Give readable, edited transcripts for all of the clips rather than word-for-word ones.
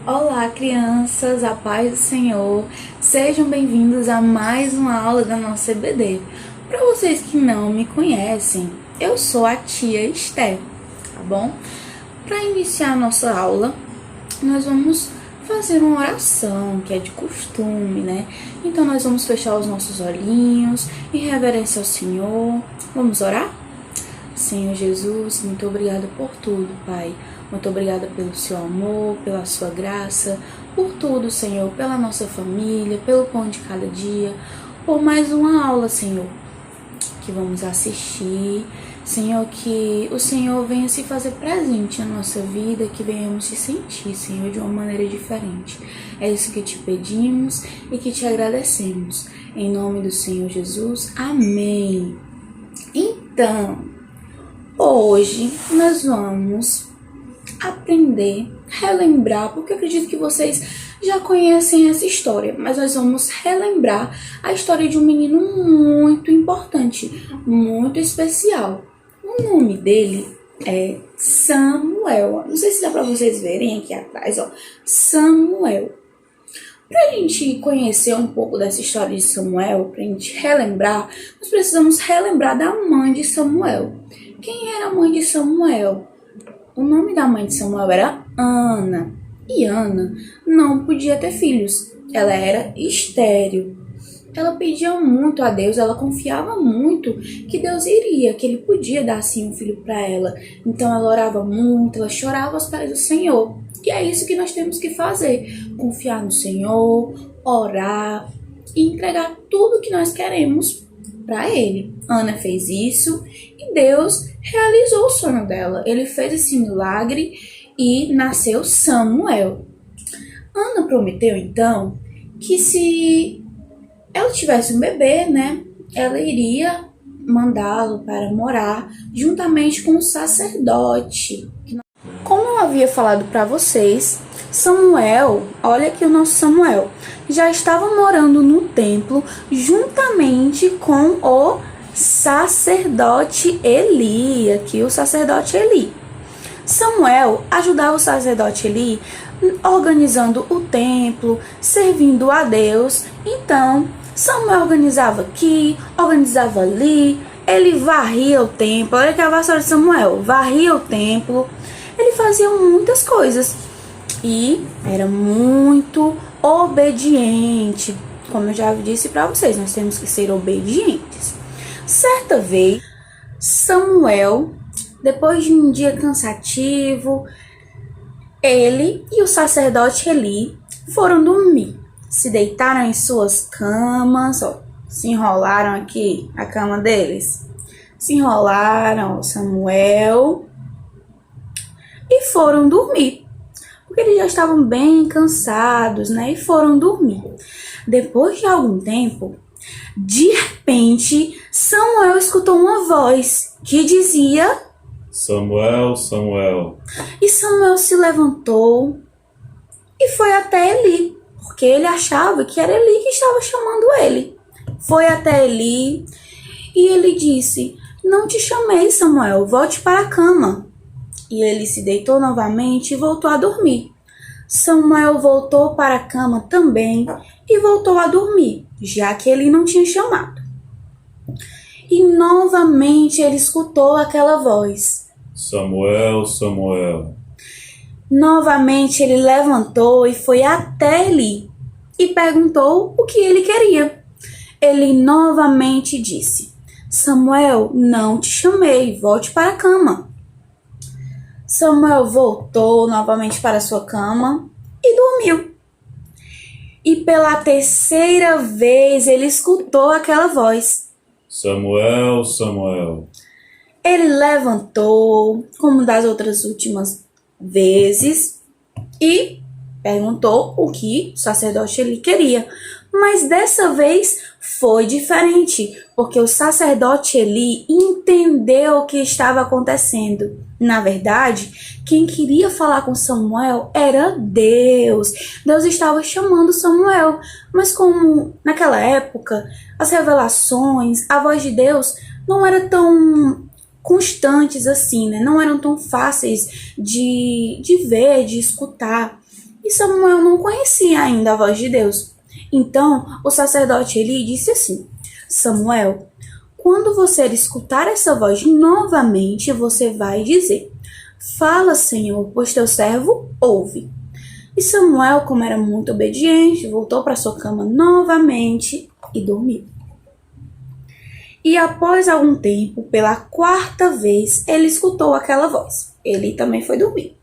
Olá, crianças, a paz do Senhor. Sejam bem-vindos a mais uma aula da nossa EBD. Para vocês que não me conhecem, eu sou a tia Esther, tá bom? Para iniciar a nossa aula, nós vamos fazer uma oração, que é de costume, né? Então, nós vamos fechar os nossos olhinhos em reverência ao Senhor. Vamos orar? Senhor Jesus, muito obrigada por tudo, Pai. Muito obrigada pelo seu amor, pela sua graça, por tudo, Senhor, pela nossa família, pelo pão de cada dia, por mais uma aula, Senhor, que vamos assistir. Senhor, que o Senhor venha se fazer presente na nossa vida, que venhamos se sentir, Senhor, de uma maneira diferente. É isso que te pedimos e que te agradecemos. Em nome do Senhor Jesus, amém. Então, hoje nós vamos aprender, relembrar, porque eu acredito que vocês já conhecem essa história, mas nós vamos relembrar a história de um menino muito importante, muito especial. O nome dele é Samuel. Não sei se dá para vocês verem aqui atrás, ó, Samuel. Para a gente conhecer um pouco dessa história de Samuel, para a gente relembrar, nós precisamos relembrar da mãe de Samuel. Quem era a mãe de Samuel? O nome da mãe de Samuel era Ana. E Ana não podia ter filhos. Ela era estéril. Ela pedia muito a Deus, ela confiava muito que Deus iria, que Ele podia dar sim um filho para ela. Então ela orava muito, ela chorava aos pés do Senhor. E é isso que nós temos que fazer. Confiar no Senhor, orar e entregar tudo que nós queremos para Ele. Ana fez isso e Deus realizou o sonho dela. Ele fez esse milagre e nasceu Samuel. Ana prometeu então que se ela tivesse um bebê, né, ela iria mandá-lo para morar juntamente com o sacerdote. Como eu havia falado para vocês, Samuel, olha aqui o nosso Samuel, já estava morando no templo juntamente com o sacerdote Eli, aqui o sacerdote Eli. Samuel ajudava o sacerdote Eli organizando o templo, servindo a Deus. Então, Samuel organizava aqui, organizava ali, ele varria o templo. Olha que a vassoura de Samuel, varria o templo. Ele fazia muitas coisas e era muito obediente. Como eu já disse para vocês, nós temos que ser obedientes. Certa vez, Samuel, depois de um dia cansativo, ele e o sacerdote Eli foram dormir. Se deitaram em suas camas, ó, se enrolaram aqui, a cama deles. Se enrolaram, Samuel, e foram dormir. Porque eles já estavam bem cansados, né? E foram dormir. Depois de algum tempo, de repente, Samuel escutou uma voz que dizia: Samuel, Samuel. E Samuel se levantou e foi até Eli, porque ele achava que era Eli que estava chamando ele. Foi até Eli e ele disse: Não te chamei, Samuel, volte para a cama. E ele se deitou novamente e voltou a dormir. Samuel voltou para a cama também e voltou a dormir, já que ele não tinha chamado. E novamente ele escutou aquela voz: Samuel, Samuel. Novamente ele levantou e foi até Eli e perguntou o que ele queria. Ele novamente disse: Samuel, não te chamei, volte para a cama. Samuel voltou novamente para sua cama e dormiu. E pela terceira vez ele escutou aquela voz: Samuel, Samuel. Ele levantou, como das outras últimas vezes, e perguntou o que o sacerdote ele queria. Mas dessa vez foi diferente, porque o sacerdote Eli entendeu o que estava acontecendo. Na verdade, quem queria falar com Samuel era Deus. Deus estava chamando Samuel, mas como naquela época as revelações, a voz de Deus não era tão constantes assim, né? Não eram tão fáceis de ver, de escutar. E Samuel não conhecia ainda a voz de Deus. Então, o sacerdote Eli disse assim: Samuel, quando você escutar essa voz novamente, você vai dizer: Fala, Senhor, pois teu servo ouve. E Samuel, como era muito obediente, voltou para sua cama novamente e dormiu. E após algum tempo, pela quarta vez, ele escutou aquela voz. Ele também foi dormir.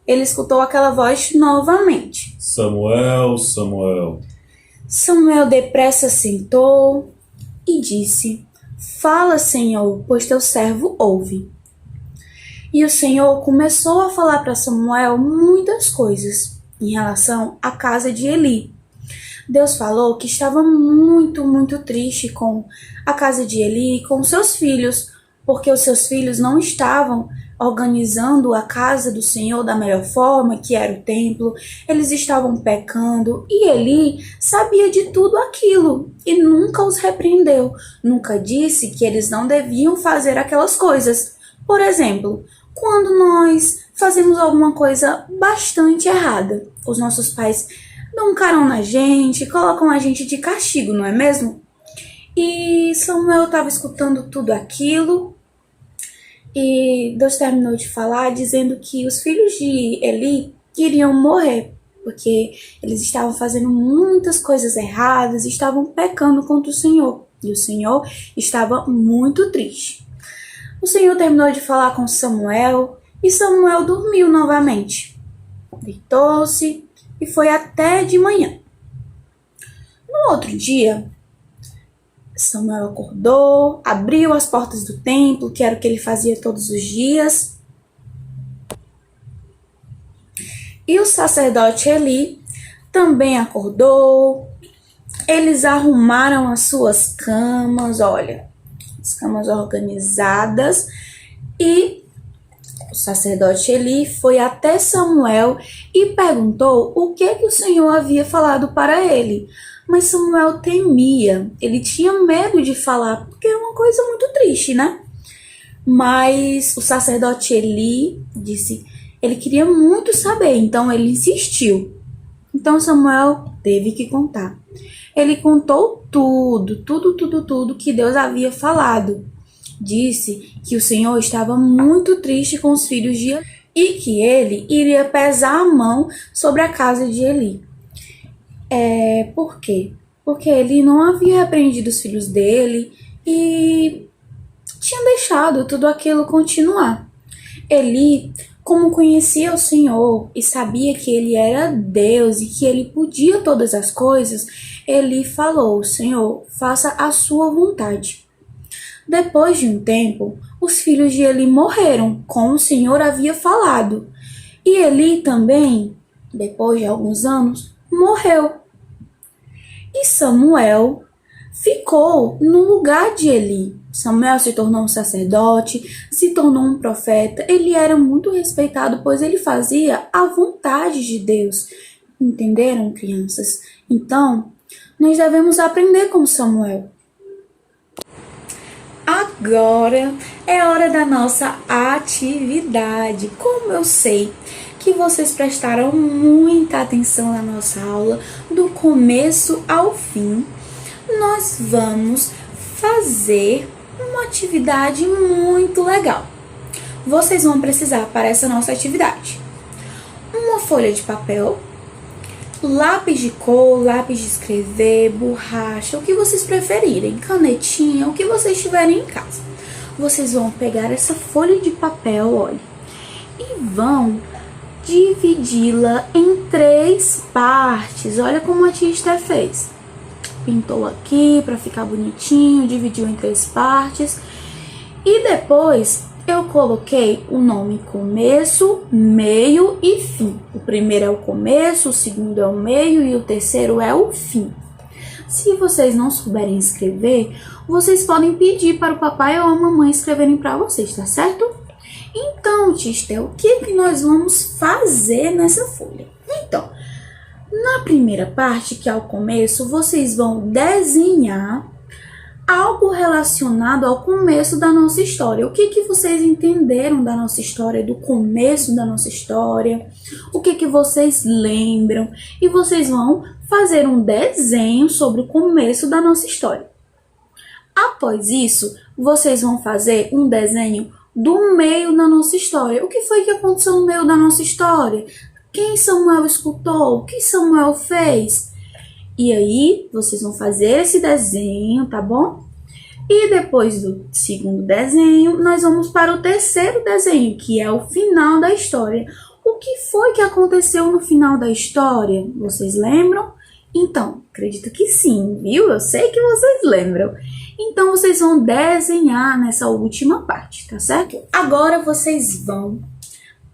Ele escutou aquela voz novamente. Samuel, Samuel. Samuel depressa sentou e disse: Fala, Senhor, pois teu servo ouve. E o Senhor começou a falar para Samuel muitas coisas em relação à casa de Eli. Deus falou que estava muito triste com a casa de Eli e com seus filhos, porque os seus filhos não estavam organizando a casa do Senhor da melhor forma, que era o templo. Eles estavam pecando e Eli sabia de tudo aquilo e nunca os repreendeu, nunca disse que eles não deviam fazer aquelas coisas. Por exemplo, quando nós fazemos alguma coisa bastante errada, os nossos pais dão um carão na gente, colocam a gente de castigo, não é mesmo? E Samuel estava escutando tudo aquilo e Deus terminou de falar dizendo que os filhos de Eli iriam morrer, porque eles estavam fazendo muitas coisas erradas, estavam pecando contra o Senhor, e o Senhor estava muito triste. O Senhor terminou de falar com Samuel e Samuel dormiu novamente. Deitou-se e foi até de manhã. No outro dia, Samuel acordou, abriu as portas do templo, que era o que ele fazia todos os dias. E o sacerdote Eli também acordou. Eles arrumaram as suas camas, olha, as camas organizadas. E o sacerdote Eli foi até Samuel e perguntou o que o Senhor havia falado para ele. Mas Samuel temia, ele tinha medo de falar, porque era uma coisa muito triste, né? Mas o sacerdote Eli disse, ele queria muito saber, então ele insistiu. Então Samuel teve que contar. Ele contou tudo que Deus havia falado. Disse que o Senhor estava muito triste com os filhos de Eli e que ele iria pesar a mão sobre a casa de Eli. Por quê? Porque ele não havia repreendido os filhos dele e tinha deixado tudo aquilo continuar. Eli, como conhecia o Senhor e sabia que ele era Deus e que ele podia todas as coisas, ele falou: Senhor, faça a sua vontade. Depois de um tempo, os filhos de Eli morreram, como o Senhor havia falado. E Eli também, depois de alguns anos, morreu. E Samuel ficou no lugar de Eli. Samuel se tornou um sacerdote, se tornou um profeta. Ele era muito respeitado, pois ele fazia a vontade de Deus. Entenderam, crianças? Então, nós devemos aprender com Samuel. Agora é hora da nossa atividade. Como eu sei que vocês prestaram muita atenção na nossa aula, do começo ao fim, nós vamos fazer uma atividade muito legal. Vocês vão precisar para essa nossa atividade uma folha de papel, lápis de cor, lápis de escrever, borracha, o que vocês preferirem, canetinha, o que vocês tiverem em casa. Vocês vão pegar essa folha de papel, olha, e vão dividi-la em 3 partes. Olha como a tia Esté fez. Pintou aqui para ficar bonitinho, dividiu em 3 partes. E depois eu coloquei o nome começo, meio e fim. O primeiro é o começo, o segundo é o meio e o terceiro é o fim. Se vocês não souberem escrever, vocês podem pedir para o papai ou a mamãe escreverem para vocês, tá certo? Então, tia Esté, o que nós vamos fazer nessa folha? Então, na primeira parte, que é o começo, vocês vão desenhar algo relacionado ao começo da nossa história. O que vocês entenderam da nossa história, do começo da nossa história? O que vocês lembram? E vocês vão fazer um desenho sobre o começo da nossa história. Após isso, vocês vão fazer um desenho do meio da nossa história. O que foi que aconteceu no meio da nossa história? Quem Samuel escutou? O que Samuel fez? E aí, vocês vão fazer esse desenho, tá bom? E depois do segundo desenho, nós vamos para o terceiro desenho, que é o final da história. O que foi que aconteceu no final da história? Vocês lembram? Então, acredito que sim, viu? Eu sei que vocês lembram. Então, vocês vão desenhar nessa última parte, tá certo? Agora, vocês vão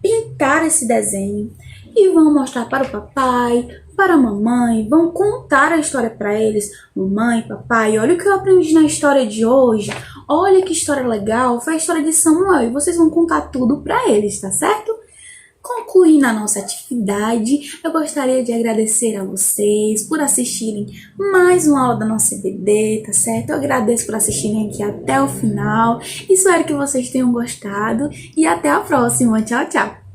pintar esse desenho e vão mostrar para o papai, para a mamãe, vão contar a história para eles. Mamãe, papai, olha o que eu aprendi na história de hoje. Olha que história legal, foi a história de Samuel. E vocês vão contar tudo para eles, tá certo? Concluindo a nossa atividade, eu gostaria de agradecer a vocês por assistirem mais uma aula da nossa EBD, tá certo? Eu agradeço por assistirem aqui até o final. Espero que vocês tenham gostado e até a próxima. Tchau, tchau!